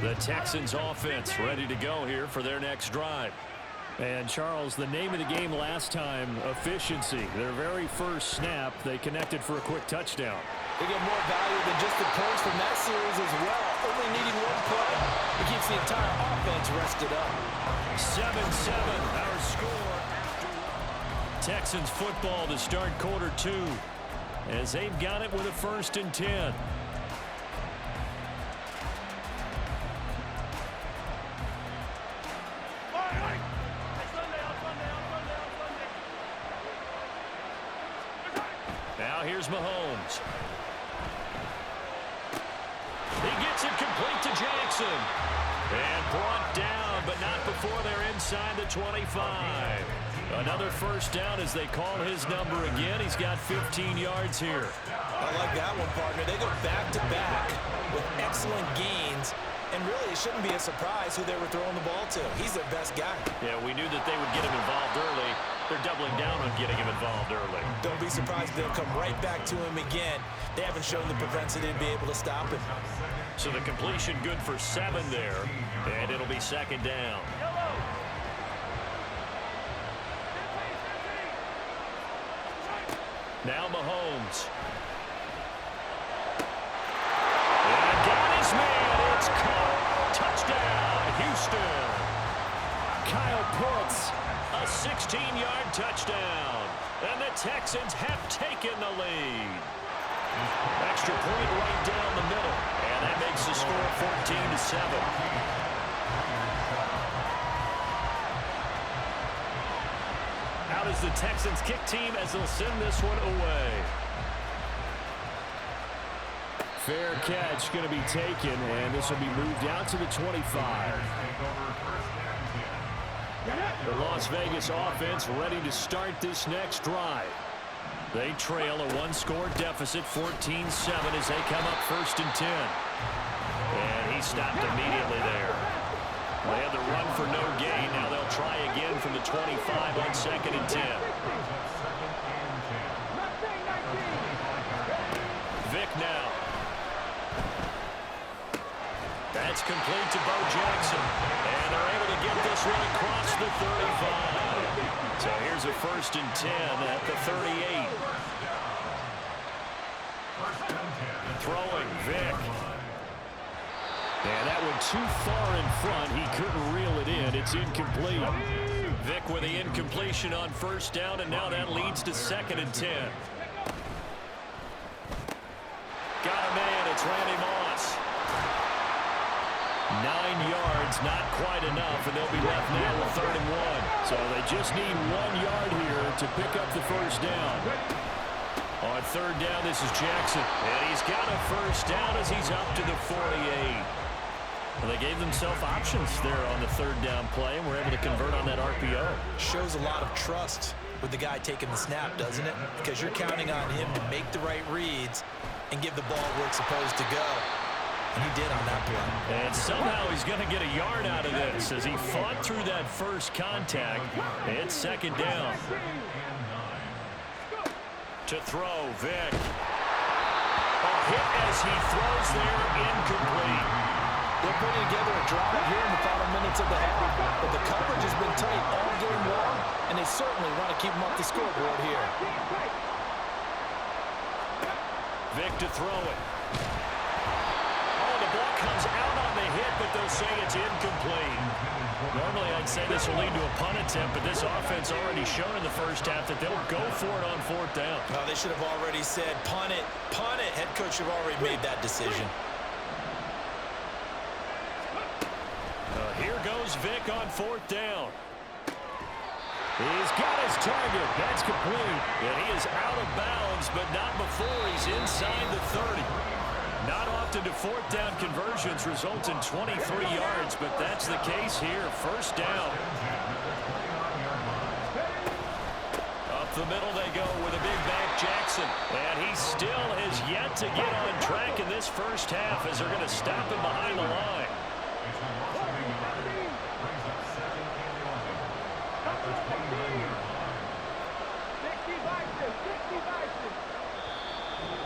The Texans offense ready to go here for their next drive. And Charles, the name of the game last time, efficiency. Their very first snap, they connected for a quick touchdown. They get more value than just the points from that series as well. Only needing one play, it keeps the entire offense rested up. 7-7, our score. Texans football to start quarter 2 as they've got it with a 1st and 10. Now here's Mahomes. He gets it complete to Jackson. And brought down, but not before they're inside the 25. Another first down as they call his number again. He's got 15 yards here. I like that one, partner. They go back-to-back with excellent gains. And really, it shouldn't be a surprise who they were throwing the ball to. He's their best guy. Yeah, we knew that they would get him involved early. They're doubling down on getting him involved early. Don't be surprised if they'll come right back to him again. They haven't shown the propensity to be able to stop him. So the completion good for 7 there, and it'll be 2nd down. Now Mahomes. And got his man. It's caught. Touchdown, Houston. Kyle Pitts, a 16-yard touchdown. And the Texans have taken the lead. Extra point right down the middle. And that makes the score 14-7. Out is the Texans kick team as they'll send this one away. Fair catch going to be taken, and this will be moved out to the 25. The Las Vegas offense ready to start this next drive. They trail a 1-score deficit, 14-7, as they come up 1st and 10. And he stopped immediately there. They had the run for no gain. Now they'll try again from the 25 on 2nd and 10. Vic now. That's complete to Bo Jackson. And they're able to get this one across the 35. So here's a 1st and 10 at the 38. Throwing, Vic. And that one too far in front. He couldn't reel it in. It's incomplete. Vic with the incompletion on 1st down, and now that leads to 2nd and 10. Got a man. It's Randy Moss. 9 yards, not quite enough, and they'll be left now with 3rd and 1. So they just need 1 yard here to pick up the 1st down. On 3rd down, this is Jackson. And he's got a 1st down as he's up to the 48. Well, they gave themselves options there on the 3rd down play, and were able to convert on that RPO. Shows a lot of trust with the guy taking the snap, doesn't it? Because you're counting on him to make the right reads and give the ball where it's supposed to go. And he did on that play. And somehow he's going to get a yard out of this as he fought through that first contact. It's 2nd down. To throw, Vic. A hit as he throws there, incomplete. They're putting together a drive here in the final minutes of the half. But the coverage has been tight all game long, and they certainly want to keep them off the scoreboard here. Vic to throw it. Ball comes out on the hit, but they'll say it's incomplete. Normally, I'd say this will lead to a punt attempt, but this offense already shown in the first half that they'll go for it on 4th down. Well, they should have already said, punt it, punt it. Head coach should have already made that decision. Here goes Vic on 4th down. He's got his target. That's complete. And he is out of bounds, but not before he's inside the 30. Not often do 4th down conversions result in 23 yards, but that's the case here. 1st down. Up the middle they go with a big back Jackson. And he still has yet to get on track in this first half as they're going to stop him behind the line.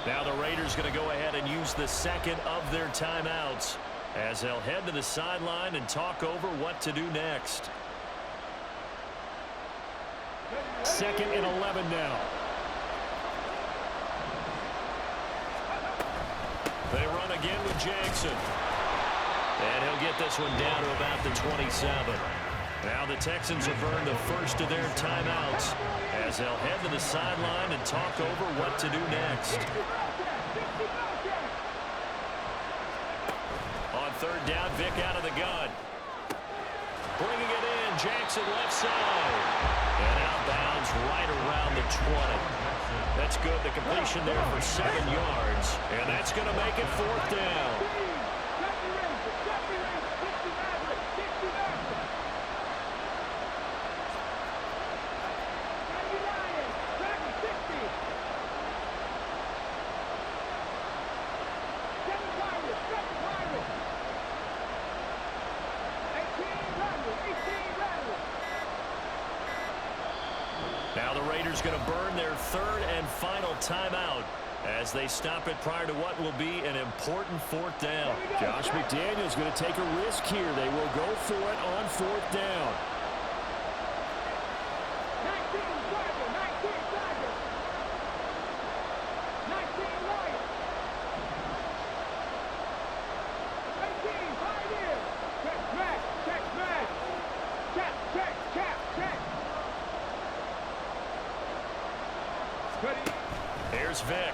Now the Raiders going to go ahead and use the 2nd of their timeouts. as they'll head to the sideline and talk over what to do next. 2nd and 11 now. They run again with Jackson. And he'll get this one down to about the 27. Now the Texans have earned the first of their timeouts as they'll head to the sideline and talk over what to do next. On 3rd down, Vic out of the gun. Bringing it in, Jackson left side. And outbounds right around the 20. That's good. The completion there for 7 yards. And that's going to make it 4th down. Now the Raiders going to burn their 3rd and final timeout as they stop it prior to what will be an important 4th down. Josh McDaniels going to take a risk here. They will go for it on 4th down. 19 Here's Vic.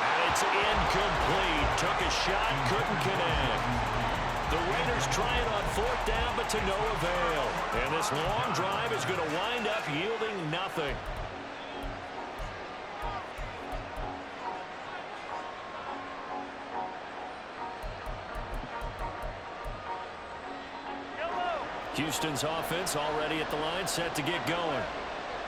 And it's incomplete. Took a shot, couldn't connect. The Raiders trying on 4th down, but to no avail. And this long drive is going to wind up yielding nothing. Houston's offense already at the line, set to get going.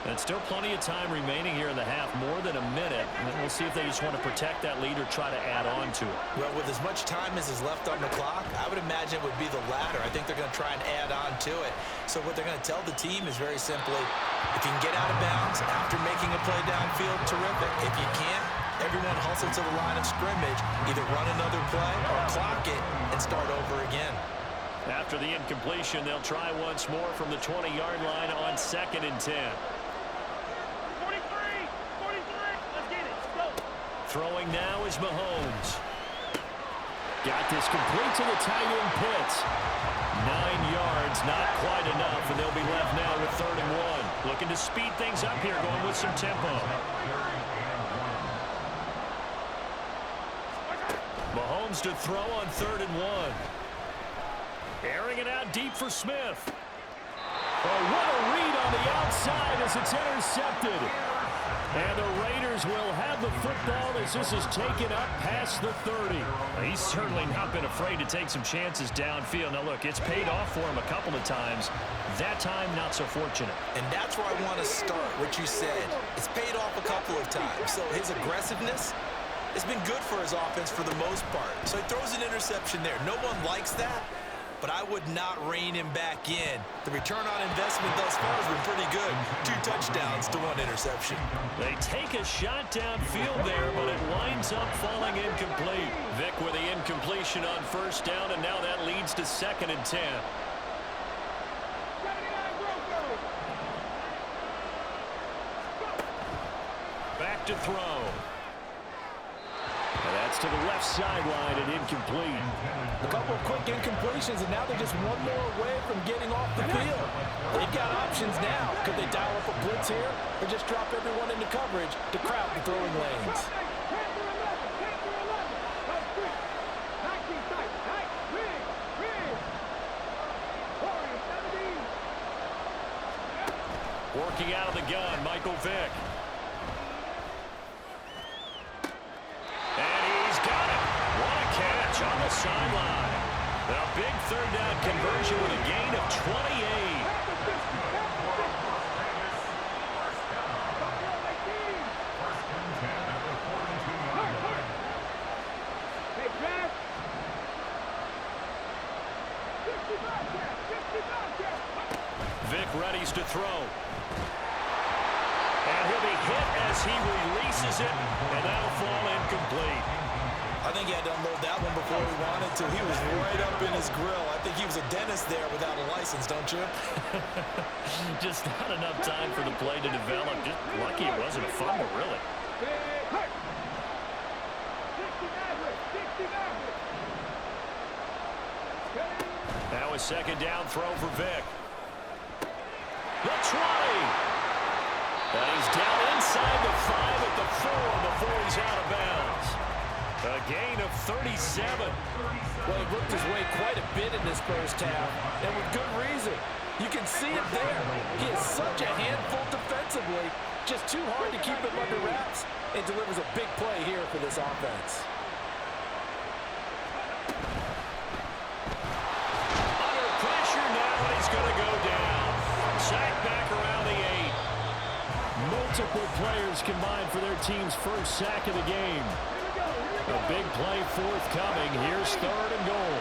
And still plenty of time remaining here in the half, more than a minute. And we'll see if they just want to protect that lead or try to add on to it. Well, with as much time as is left on the clock, I would imagine it would be the latter. I think they're going to try and add on to it. So what they're going to tell the team is very simply, if you can get out of bounds after making a play downfield, terrific. If you can't, everyone hustle to the line of scrimmage, either run another play or clock it and start over again. After the incompletion, they'll try once more from the 20-yard line on 2nd and 10. 43, let's get it, go. Throwing now is Mahomes. Got this complete to the tight end Pitts. 9 yards, not quite enough, and they'll be left now with 3rd and 1. Looking to speed things up here, going with some tempo. Mahomes to throw on 3rd and 1. Airing it out deep for Smith. Oh, what a read on the outside as it's intercepted. And the Raiders will have the football as this is taken up past the 30. He's certainly not been afraid to take some chances downfield. Now, look, it's paid off for him a couple of times. That time, not so fortunate. And that's where I want to start, what you said. It's paid off a couple of times. So his aggressiveness has been good for his offense for the most part. So he throws an interception there. No one likes that. But I would not rein him back in. The return on investment thus far has been pretty good. 2 touchdowns to 1 interception. They take a shot downfield there, but it winds up falling incomplete. Vic with the incompletion on 1st down, and now that leads to 2nd and 10. Back to throw. And that's to the left sideline and incomplete. A couple of quick incompletions, and now they're just one more away from getting off the field. They've got options now. Could they dial up a blitz here or just drop everyone into coverage to crowd the throwing lanes? Working out of the gun, Michael Vick. And he's got it. What a catch on the sideline. A big 3rd down conversion with a gain of 28. Vic readies to throw. And he'll be hit as he releases it, and that'll fall incomplete. I think he had to unload that one before he wanted to. He was right up in his grill. I think he was a dentist there without a license, don't you? Just not enough time for the play to develop. Just lucky it wasn't a fumble, really. Now a second down throw for Vick. The 20. And he's down inside the 5 at the 4 before he's out of bounds. A gain of 37. Well, he worked his way quite a bit in this first half, and with good reason. You can see it there. He is such a handful defensively, just too hard to keep him under wraps, and delivers a big play here for this offense. Under pressure now, and he's going to go down. Sacked back around the 8. Multiple players combined for their team's first sack of the game. A big play forthcoming. Here's 3rd and goal.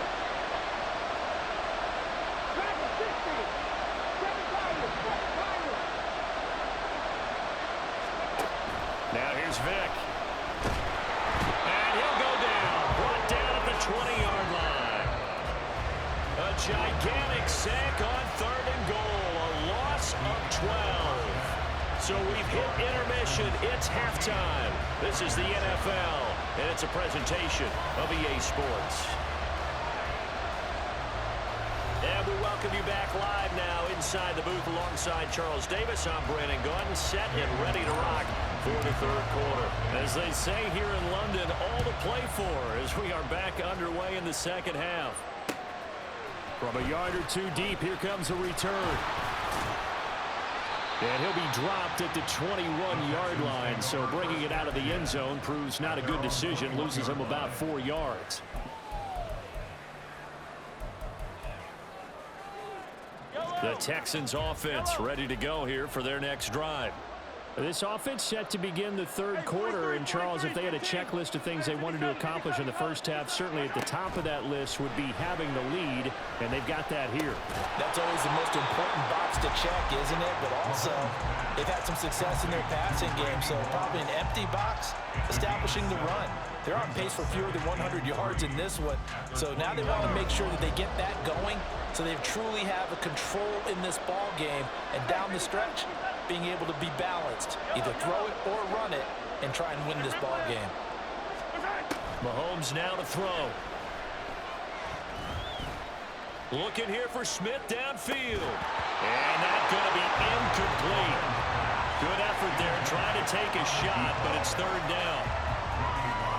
Now here's Vick. And he'll go down. Brought down at the 20-yard line. A gigantic sack on 3rd and goal. A loss of 12. So we've hit intermission. It's halftime. This is the NFL, and it's a presentation of EA Sports. And we welcome you back live now inside the booth alongside Charles Davis. I'm Brandon Gaudin, set and ready to rock for the 3rd quarter. As they say here in London, all to play for as we are back underway in the 2nd half. From a yard or two deep, here comes a return. And he'll be dropped at the 21-yard line, so bringing it out of the end zone proves not a good decision, loses him about 4 yards. The Texans offense ready to go here for their next drive. This offense set to begin the 3rd quarter, and Charles, if they had a checklist of things they wanted to accomplish in the first half, certainly at the top of that list would be having the lead, and they've got that here. That's always the most important box to check, isn't it? But also, they've had some success in their passing game, so probably an empty box, establishing the run. They're on pace for fewer than 100 yards in this one, so now they want to make sure that they get that going so they truly have a control in this ball game, and down the stretch, being able to be balanced, either throw it or run it, and try and win this ball game. Mahomes now to throw. Looking here for Smith downfield. And that's going to be incomplete. Good effort there, trying to take a shot, but it's 3rd down.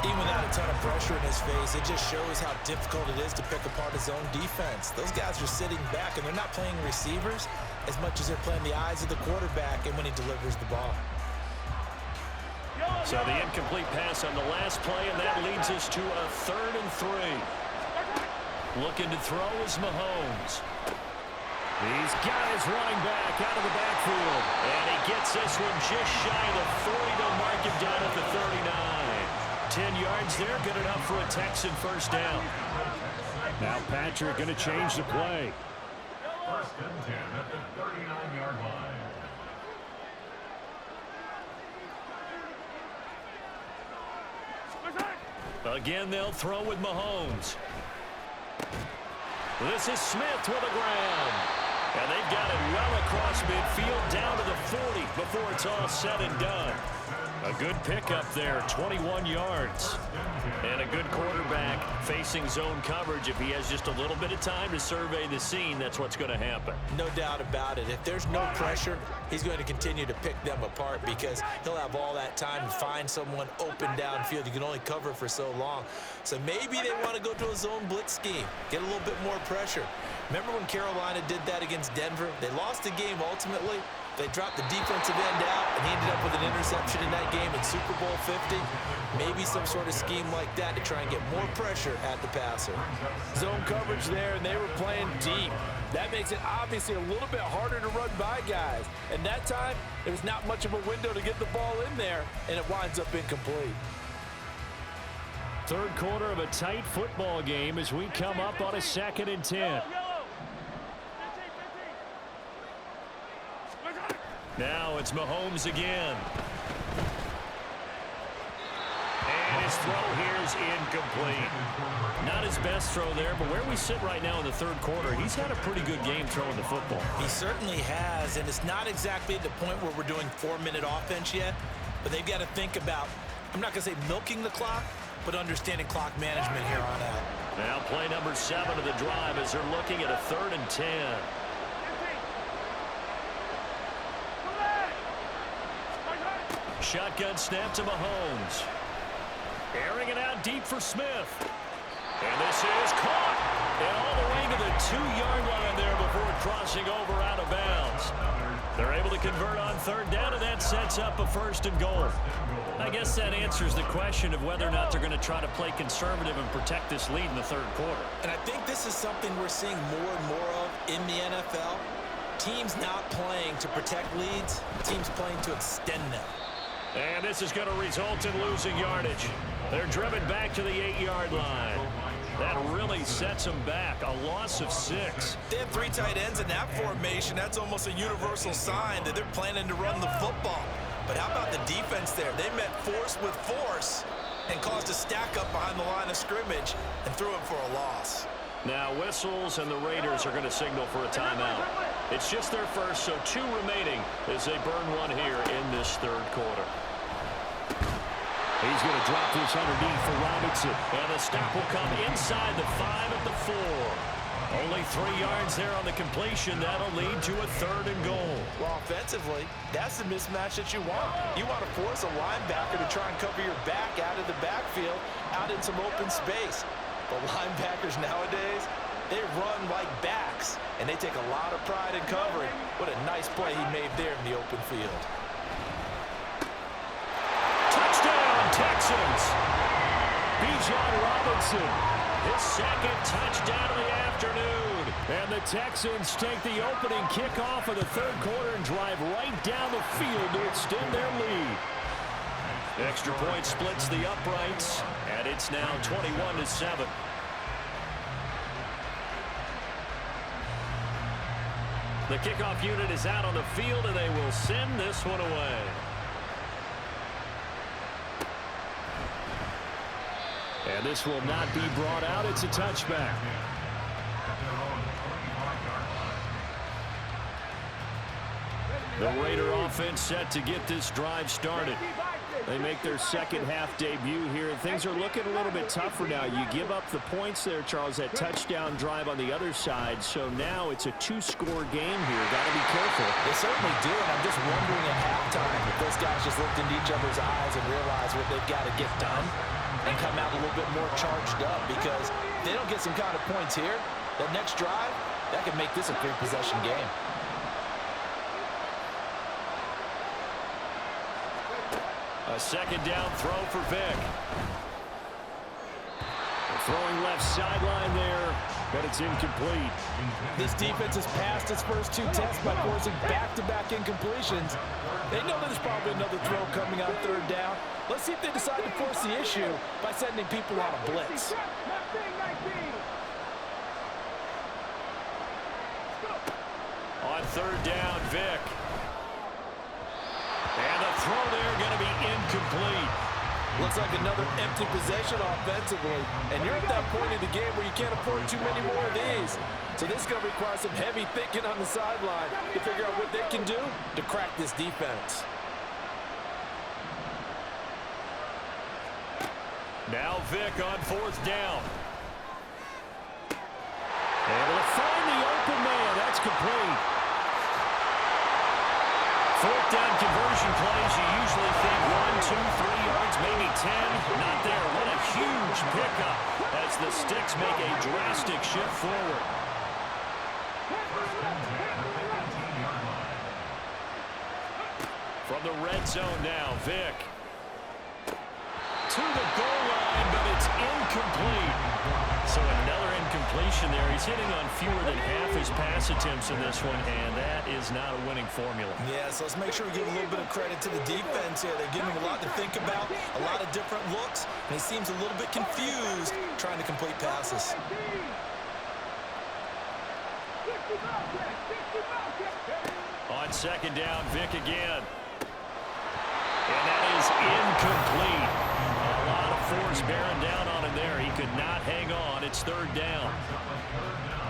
Even without a ton of pressure in his face, it just shows how difficult it is to pick apart his own defense. Those guys are sitting back, and they're not playing receivers as much as they're playing the eyes of the quarterback and when he delivers the ball. So the incomplete pass on the last play, and that leads us to a 3rd and 3. Looking to throw is Mahomes. He's got his running back out of the backfield. And he gets this one just shy of the 40. They'll mark him down at the 39. 10 yards there, good enough for a Texan first down. Now Patrick going to change the play. 1st and 10 at the 39-yard line. Again, they'll throw with Mahomes. This is Smith with the ground. And they've got it well across midfield down to the 40 before it's all said and done. A good pickup there, 21 yards. And a good quarterback facing zone coverage. If he has just a little bit of time to survey the scene, that's what's going to happen. No doubt about it. If there's no pressure, he's going to continue to pick them apart because he'll have all that time to find someone open downfield. You can only cover for so long. So maybe they want to go to a zone blitz scheme, get a little bit more pressure. Remember when Carolina did that against Denver? They lost the game ultimately. They dropped the defensive end out, and he ended up with an interception in that game in Super Bowl 50. Maybe some sort of scheme like that to try and get more pressure at the passer. Zone coverage there, and they were playing deep. That makes it obviously a little bit harder to run by guys. And that time, there was not much of a window to get the ball in there, and it winds up incomplete. 3rd quarter of a tight football game as we come up on a 2nd and 10. Now it's Mahomes again. And his throw here is incomplete. Not his best throw there, but where we sit right now in the third quarter, he's had a pretty good game throwing the football. He certainly has, and it's not exactly at the point where we're doing 4-minute offense yet, but they've got to think about, I'm not going to say milking the clock, but understanding clock management here on out. Now play number 7 of the drive as they're looking at a 3rd and 10. Shotgun snap to Mahomes. Airing it out deep for Smith. And this is caught. And all the way to the 2-yard line there before crossing over out of bounds. They're able to convert on 3rd down, and that sets up a 1st and goal. I guess that answers the question of whether or not they're going to try to play conservative and protect this lead in the 3rd quarter. And I think this is something we're seeing more and more of in the NFL. Teams not playing to protect leads, teams playing to extend them. And this is going to result in losing yardage. They're driven back to the 8-yard line. That really sets them back. A loss of 6. They have 3 tight ends in that formation. That's almost a universal sign that they're planning to run the football. But how about the defense there? They met force with force and caused a stack up behind the line of scrimmage and threw it for a loss. Now whistles, and the Raiders are going to signal for a timeout. It's just their first, so 2 remaining as they burn one here in this 3rd quarter. He's going to drop this underneath for Robinson. And the stop will come inside the 5 at the 4. Only 3 yards there on the completion. That'll lead to a 3rd and goal. Well, offensively, that's the mismatch that you want. You want to force a linebacker to try and cover your back out of the backfield, out in some open space. But linebackers nowadays, they run like backs, and they take a lot of pride in covering. What a nice play he made there in the open field. Touchdown, Texans! Bijan Robinson, his 2nd touchdown of the afternoon. And the Texans take the opening kickoff of the 3rd quarter and drive right down the field to extend their lead. Extra point splits the uprights, and it's now 21-7. The kickoff unit is out on the field, and they will send this one away. And this will not be brought out. It's a touchback. The Raider offense set to get this drive started. They make their 2nd half debut here, and things are looking a little bit tougher now. You give up the points there, Charles, that touchdown drive on the other side. So now it's a 2-score game here. Got to be careful. They certainly do, and I'm just wondering at halftime if those guys just looked into each other's eyes and realized what they've got to get done and come out a little bit more charged up, because if they don't get some kind of points here, that next drive, that could make this a 3-possession game. A 2nd down throw for Vick. Throwing left sideline there, but it's incomplete. This defense has passed its first 2 tests by forcing back-to-back incompletions. They know there's probably another throw coming on 3rd down. Let's see if they decide to force the issue by sending people on a blitz. On 3rd down, Vick. And the throw there going to be incomplete. Looks like another empty possession offensively. And you're at that point in the game where you can't afford too many more of these. So this is going to require some heavy thinking on the sideline to figure out what they can do to crack this defense. Now Vick on 4th down. Able to find the open man. That's complete. 4th down conversion plays, you usually think 1, 2, 3 yards, maybe 10. Not there. What a huge pickup as the Sticks make a drastic shift forward. From the red zone now, Vick. To the goal line, but it's incomplete. So another incompletion there. He's hitting on fewer than half his pass attempts in this one, and that is not a winning formula. Yeah, so let's make sure we give a little bit of credit to the defense here. They're giving him a lot to think about, a lot of different looks, and he seems a little bit confused trying to complete passes. On On second down, Vick again. And that is incomplete. A lot of force bearing down on him there. He could not hang on. It's third down.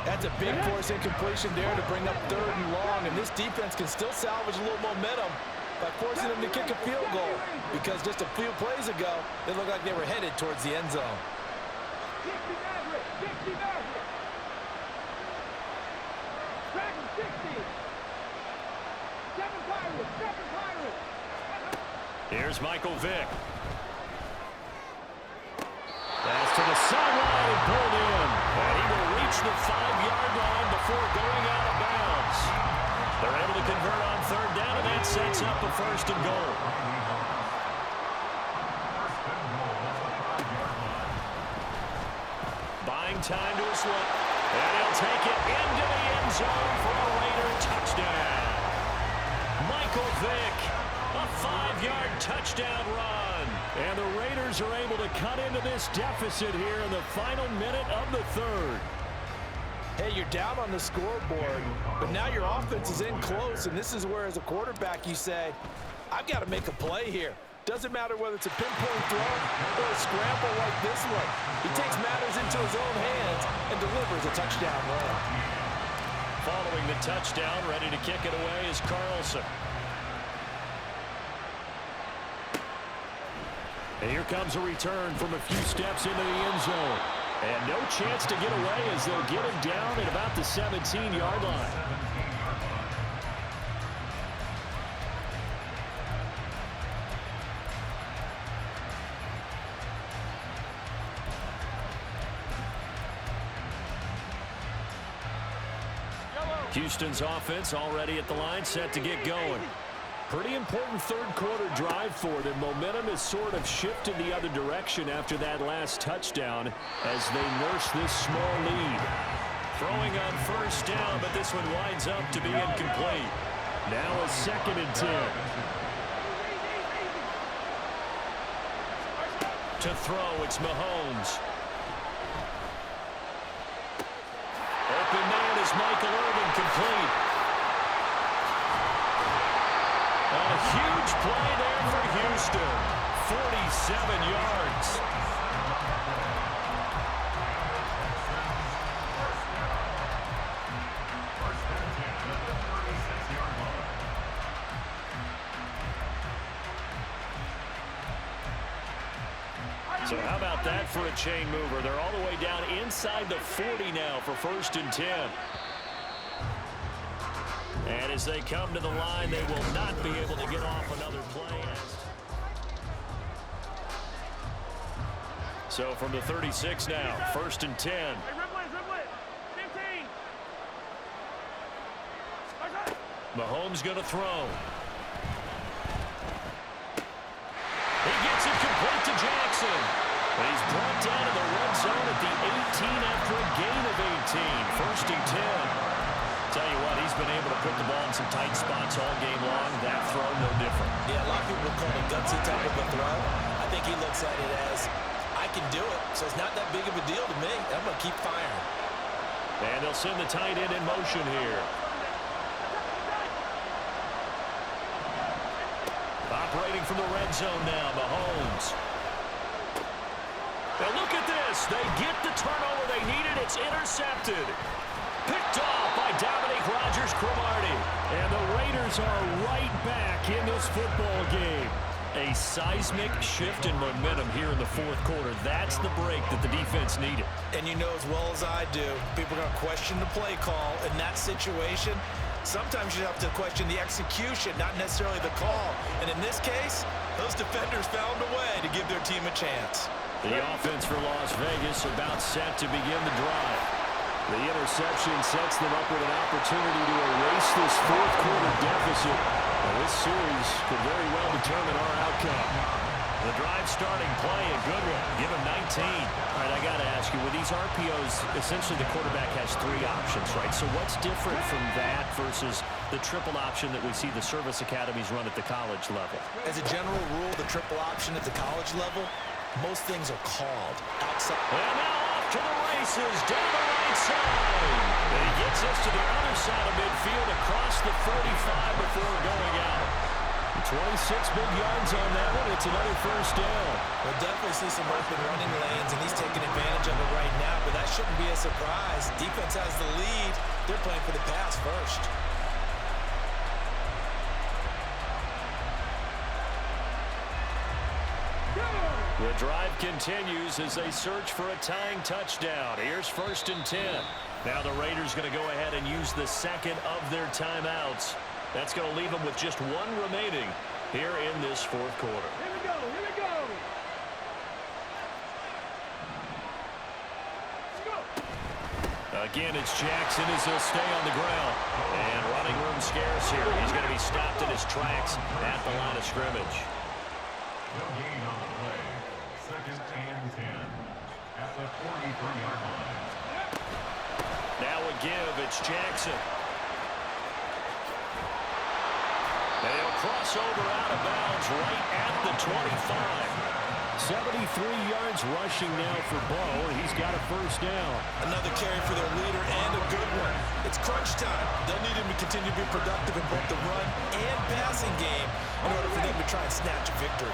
That's a big force incompletion there to bring up 3rd and long, and this defense can still salvage a little momentum by forcing them to kick a field goal, because just a few plays ago, they looked like they were headed towards the end zone. Here's Michael Vick. Pass to the sideline and pulled in. And he will reach the 5-yard line before going out of bounds. They're able to convert on third down, and that sets up a 1st and goal. Buying time to his left. And he'll take it into the end zone for a Raider touchdown. Michael Vick, a 5-yard touchdown run. And the Raiders are able to cut into this deficit here in the final minute of the 3rd. Hey, you're down on the scoreboard, but now your offense is in close, and this is where, as a quarterback, you say, I've got to make a play here. Doesn't matter whether it's a pinpoint throw or a scramble like this one. He takes matters into his own hands and delivers a touchdown run. Following the touchdown, ready to kick it away is Carlson. And here comes a return from a few steps into the end zone. And no chance to get away as they'll get him down at about the 17-yard line. Houston's offense already at the line, set to get going. Pretty important 3rd quarter drive for them. Momentum has sort of shifted the other direction after that last touchdown as they nurse this small lead. Throwing on 1st down, but this one winds up to be incomplete. Now a 2nd and 10. To throw, it's Mahomes. Open man is Michael Irvin, complete. A huge play there for Houston. 47 yards. So how about that for a chain mover? They're all the way down inside the 40 now for 1st and 10. And as they come to the line, they will not be able to get off another play. So from the 36 now, 1st and 10. Mahomes going to throw. He gets it complete to Jackson. And he's brought down to the red zone at the 18 after a gain of 18. 1st and 10. Tell you what, he's been able to put the ball in some tight spots all game long. That throw, no different. Yeah, a lot of people call it a gutsy type of a throw. I think he looks at it as, I can do it, so it's not that big of a deal to me. I'm going to keep firing. And they'll send the tight end in motion here. Operating from the red zone now, Mahomes. Now look at this. They get the turnover they needed. It's intercepted. Picked off by Dominique Rodgers-Cromartie. And the Raiders are right back in this football game. A seismic shift in momentum here in the 4th quarter. That's the break that the defense needed. And you know as well as I do, people are going to question the play call in that situation. Sometimes you have to question the execution, not necessarily the call. And in this case, those defenders found a way to give their team a chance. The offense for Las Vegas about set to begin the drive. The interception sets them up with an opportunity to erase this 4th quarter deficit. And this series could very well determine our outcome. The drive starting play, a good one. Give him 19. All right, I got to ask you, with these RPOs, essentially the quarterback has 3 options, right? So what's different from that versus the triple option that we see the service academies run at the college level? As a general rule, the triple option at the college level, most things are called outside. And now off to the races down the right side. And he gets us to the other side of midfield across the 45 before going out. 26 big yards on that one. It's another first down. We'll definitely see some open running lanes, and he's taking advantage of it right now, but that shouldn't be a surprise. Defense has the lead. They're playing for the pass first. The drive continues as they search for a tying touchdown. Here's 1st and 10. Now the Raiders going to go ahead and use the second of their timeouts. That's going to leave them with just one remaining here in this fourth quarter. Here we go. Here we go. Again, it's Jackson as he'll stay on the ground. And running room scarce here. He's going to be stopped in his tracks at the line of scrimmage. No gain on the play. 2nd and 10 at the 43-yard line. Now a give. It's Jackson. They'll cross over out of bounds right at the 25. 73 yards rushing now for Bo. He's got a first down. Another carry for their leader and a good one. It's crunch time. They'll need him to continue to be productive in both the run and passing game in order for them to try and snatch a victory.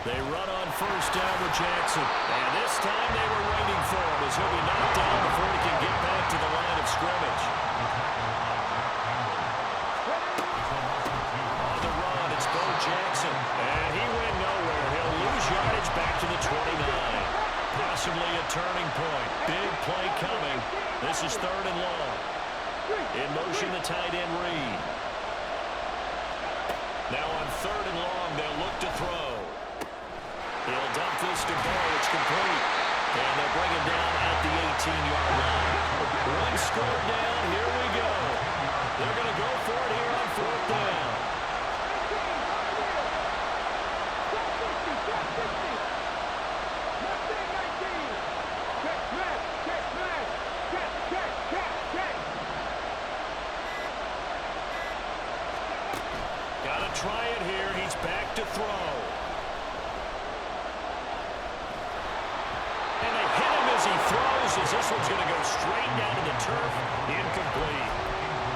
They run on first down with Jackson. And this time they were waiting for him as he'll be knocked down before he can get back to the line of scrimmage. On the run, it's Bo Jackson. And he went nowhere. He'll lose yardage back to the 29. Possibly a turning point. Big play coming. This is 3rd and long. In motion, the tight end Reed. Now on 3rd and long, they'll look to throw. He'll dump this to Bo. It's complete. And they'll bring him down at the 18-yard line. One score down. Here we go. They're going to go for it here on 4th down. Got to try it here. He's back to throw. He throws as this one's going to go straight down to the turf. Incomplete.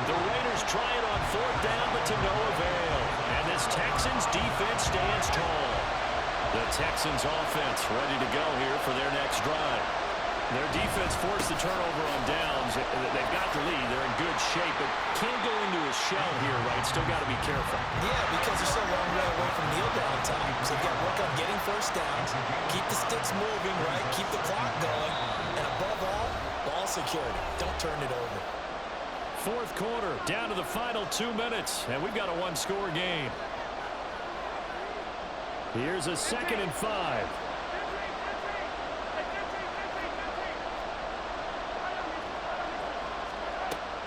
The Raiders try it on 4th down, but to no avail. And this Texans defense stands tall. The Texans offense ready to go here for their next drive. Their defense forced the turnover on downs. They've got the lead. They're in good shape, but can't go into a shell here, right? Still got to be careful. Yeah, because they're so long way away from kneel down time. So you've got to work on getting first downs, keep the sticks moving, right? Keep the clock going. And above all, ball security. Don't turn it over. 4th quarter, down to the final 2 minutes, and we've got a one-score game. Here's a 2nd and 5.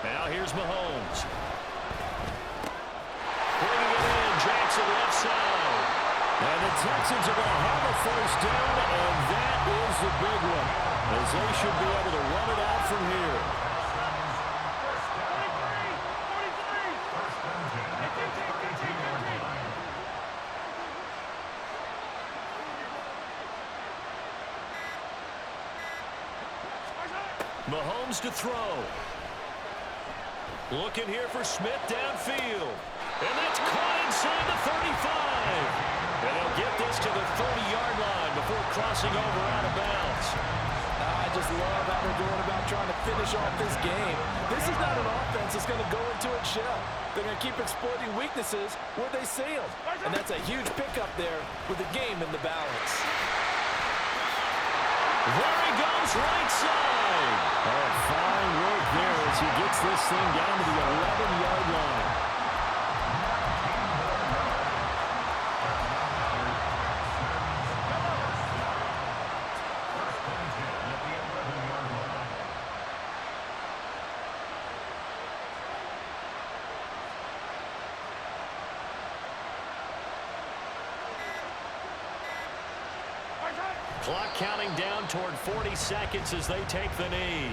Now here's Mahomes. Bringing it in, Jackson left side. And the Texans are going to have a first down, and that is the big one, as they should be able to run it out from here. Mahomes to throw. Looking here for Smith downfield. And that's caught inside the 35. And they'll get this to the 30-yard line before crossing over out of bounds. I just love how they're going about trying to finish off this game. This is not an offense that's going to go into its shell. They're going to keep exploiting weaknesses where they sailed. And that's a huge pickup there with the game in the balance. There he goes, right side. Oh, fine work there as he gets this thing down to the 11-yard line. Clock counting down toward 40 seconds as they take the knee.